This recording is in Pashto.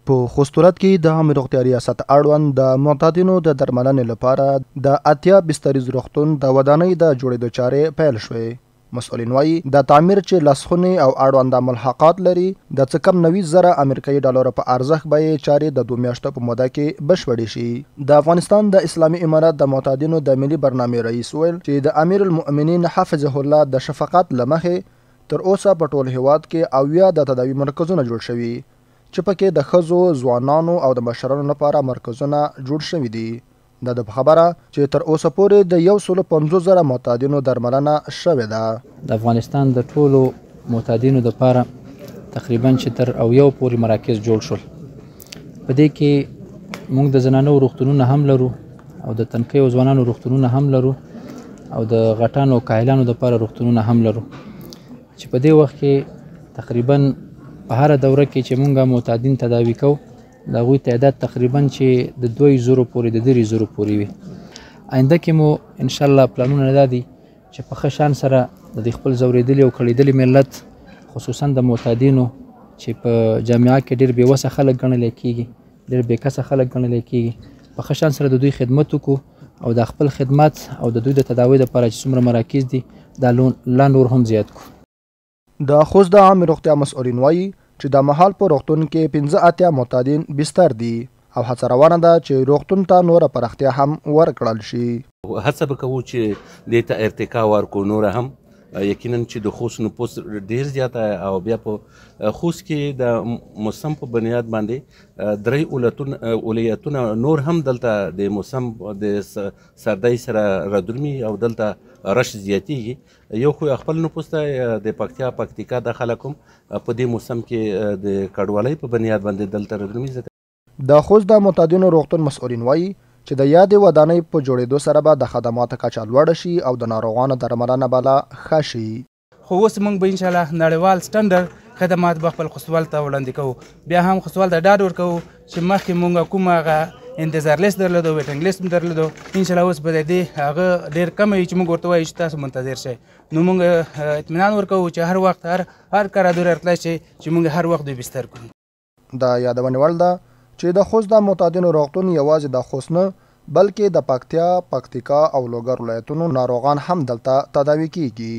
په خوست ولایت کې د عامه روغتیا ریاست اړوند د معتادینو د درملنې لپاره د اتیا بستریز روغتون د ودانۍ د جوړېدو چارې پیل شوې. مسؤلین وایي د تعمیر چې لاسخونې او اړوند ملحقات لري د څه کم 90,000 امریکایي ډالرو په ارزښت به یې چارې د 2 میاشتو په موده کې بشپړې شي. د افغانستان د اسلامي امارت د معتادینو د ملي برنامې رئیس ویل چې د امیر المؤمنین حفظه الله د شفقت له مخې تر اوسه په ټول هیواد کې 80 د تداوي مرکزونه جوړ شوي چې پکې د ښځو، ځوانانو او د مشرانو لپاره مرکزونه جوړ شوي دي. د خبره چې تر اوسه پورې د 150,000 معتادینو درملنه شوې ده. د افغانستان د ټولو معتادینو لپاره تقریبا چې تر 100 پورې مراکز جوړ شول. په دې کې موږ د زنانو روغتونونه هم لرو او د تنکیو ځوانانو روغتونونه هم لرو او د غټانو کاهلانو لپاره روغتونونه هم لرو چې په دې وخت کې تقریبا په هر دوره کې چې مونږه معتادین تداوي کوو د هغوی تعداد تقریبا چې د 2,000 پورې د 3,000 پورې وي. آینده کې مو انشاءالله پلانونه دا دي چې په ښه شان سره د خپل ځورېدلي او کړېدلي ملت خصوصا د معتادینو چې په جامعه کې ډېر بېوسه خلک ګڼلی کېږي، ډېر بېکسه خلک ګڼلی کېږي، په ښه شان سره د دوی خدمت وکړو او د خپل خدمت او د دوی د تداوي لپاره چې څومره مراکز دي دا لا نور هم زیات کړو. د خوست د عامه روغتیا مسؤلین وایي چې د مهال په روغتون کې 15 معتادین بستر دي او هڅه روانه ده چې روغتون ته نوره پراختیا هم ورکړل شي. هڅه به کوو چې دې ته ارتقا ورکړو نوره هم. یقینا چې د خوست نفوس ډیر زیاته او بیا په خوست کې د موسم په بنیاد باندې 3 ولایتونه نور هم دلته د موسم د سردی سره ردرمي او دلته رش زیاتیږي. یو خو خپل نفوس ته د پکتیکا د خلک هم په دې موسم کې د کډوالۍ په بنیاد باندې دلته ردرمي. د خوست د معتادینو روغتون مسؤلین وایي چې د یادې ودانۍ په جوړېدو سره به د خدماتو کچه لوړه شي او د ناروغانو درملنه به لا ښه شي. خو اوس موږ به انشاءالله نړیوال سټنډرډ خدمات به خپل خوستوال ته وړاندې کوو. بیا هم خوستوال ته ډاډ ورکوو چې مخکې موږ کوم هغه انتظار لیست درلودو، ویټنګ لیست درلودو، انشاءالله اوس به د دې هغه ډېر کم وي چې موږ ورته وایو چې تاسو منتظر شئ. نو موږ اطمینان ورکوو چې هر وخت هر کار دور راتلی شي چې موږ هر وخت دوی بستر کړو. د یادونې وړ ده چې د خوست د معتادینو روغتون یوازې د خوست نه بلکې د پکتیا، پکتیکا او لوګر ولایتونو ناروغان هم دلته تداوي کیږي.